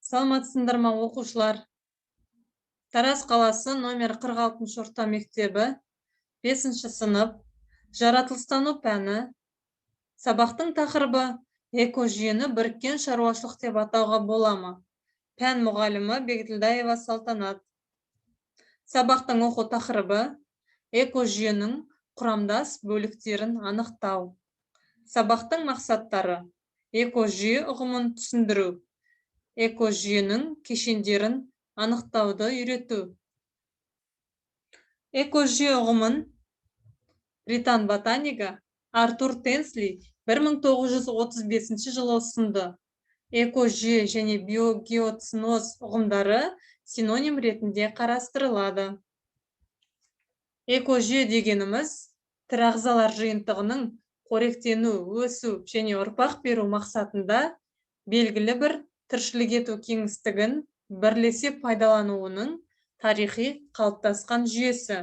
Саламатсыздар ма оқушылар? Тараз қаласы номер 46 орта мектебі, 5 сынып, жаратылыстану пәні. Сабақтың тақырыбы экожүйені біріккен шаруашылық деп атауға бола ма? Пән мұғалімі Бегділдаева Салтанат. Сабақтың оқу тақырыбы экожүйенің құрамдас бөліктерін анықтау. Сабақтың мақсаттары: экожүйе ұғымын түсіндіру, экожүйенің кешендерін анықтауды үйрету. Экожүйе ұғымын британ ботанигі Артур Тенсли 1935 жылы ұсынды. Экожүйе және биогеоценоз ұғымдары синоним ретінде қарастырылады. Экожүйе дегеніміз тірі ағзалар жиынтығының қоректену, өсу және ұрпақ беру мақсатында белгілі бір тіршілік ету кеңістігін бірлесе пайдалануының тарихи қалыптасқан жүйесі.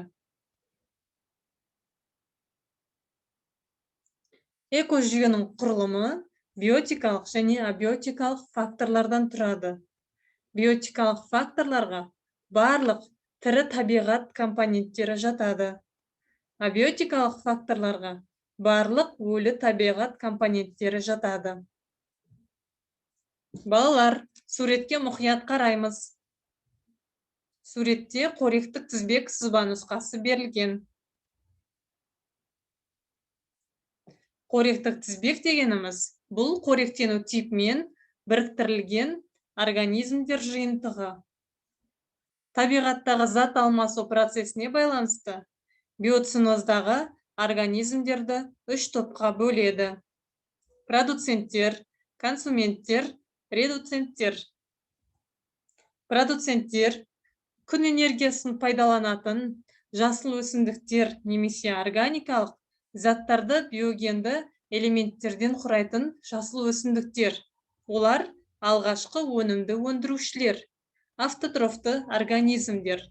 Экожүйенің құрылымы биотикалық және абиотикалық факторлардан тұрады. Биотикалық факторларға барлық тірі табиғат компоненттері жатады. Абиотикалық факторларға барлық өлі табиғат компоненттері жатады. Балалар, суретке мұқият қараймыз. Суретте қоректік тізбек сызба нұсқасы берілген. Қоректік тізбек дегеніміз бұл қоректену типімен біріктірілген организмдер жиынтығы. Табиғаттағы зат алмасу процесіне байланысты биоценоздағы организмдерді 3 топқа бөледі: продуценттер, консументтер, редуценттер. Продуценттер күн энергиясын пайдаланатын жасыл өсімдіктер немесе органикалық заттарды биогенді элементтерден құрайтын жасыл өсімдіктер. Олар алғашқы өнімді өндірушілер, автотрофты организмдер.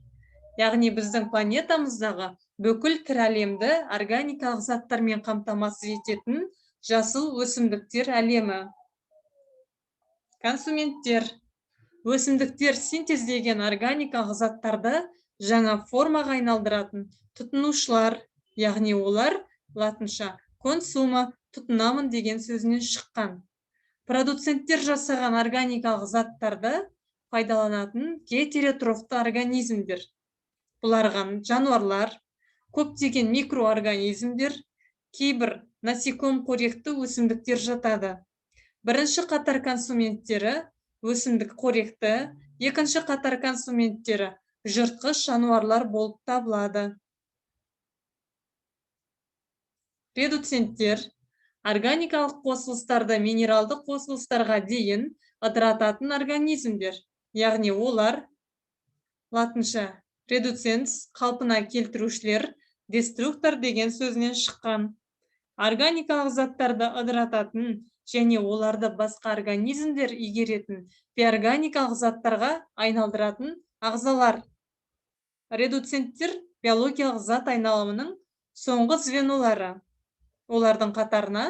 Яғни біздің планетамыздағы бүкіл тірі әлемді органикалық заттармен қамтамасыз ететін жасыл өсімдіктер әлемі. Консументтер. Өсімдіктер синтездеген органикалық заттарды жаңа формаға айналдыратын тұтынушылар, яғни олар латынша консума, тұтынамын деген сөзінен шыққан. Продуценттер жасаған органикалық заттарды пайдаланатын гетеротрофты организмдер. Бұларға жануарлар, көптеген микроорганизмдер, кейбір насеком қоректі өсімдіктер жатады. Бірінші қатар консументтері өсімдік қоректі, екінші қатар консументтері жыртқыш жануарлар болып табылады. Редуценттер органикалық қосылыстарды минералды қосылыстарға дейін ыдырататын организмдер, яғни олар латынша редуценс қалпына келтірушілер, деструктор деген сөзінен шыққан. Органикалық заттарды ыдырататын және оларды басқа организмдер игеретін биорганикалық заттарға айналдыратын ағзалар. Редуценттер биологиялық зат айналымының соңғы звенолары. Олардың қатарына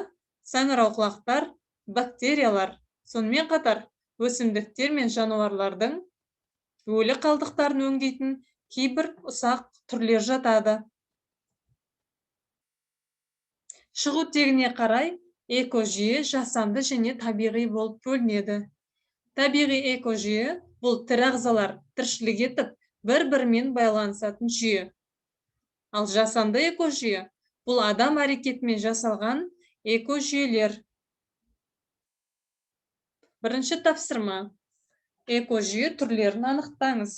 саңырауқұлақтар, бактериялар, сонымен қатар өсімдіктер мен жануарлардың өлі қалдықтарын өңдейтін кейбір ұсақ түрлер жатады. Шығу тегіне қарай экожүйе жасанды және табиғи болып бөлінеді. Табиғи экожүйе бұл тірі ағзалар тіршілік етіп, бір-бірімен байланысатын жүйе. Ал жасанды экожүйе бұл адам әрекетімен жасалған экожүйелер. Бірінші тапсырма. Экожүйе түрлерін анықтаңыз.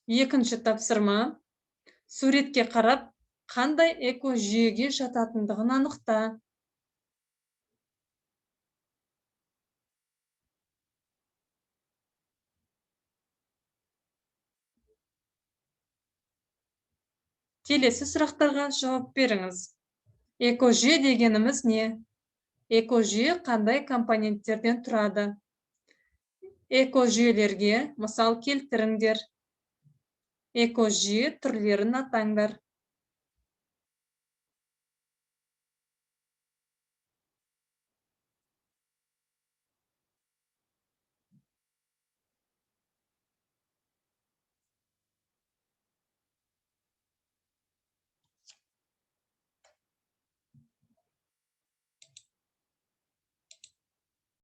Екінші тапсырма. Суретке қарап, қандай экожүйеге жататындығын анықта. Келесі сұрақтарға жауап беріңіз. Экожүйе дегеніміз не? Экожүйе қандай компоненттерден тұрады? Экожүйелерге мысал келтіріңдер. экожүйе түрлерін атаңдар.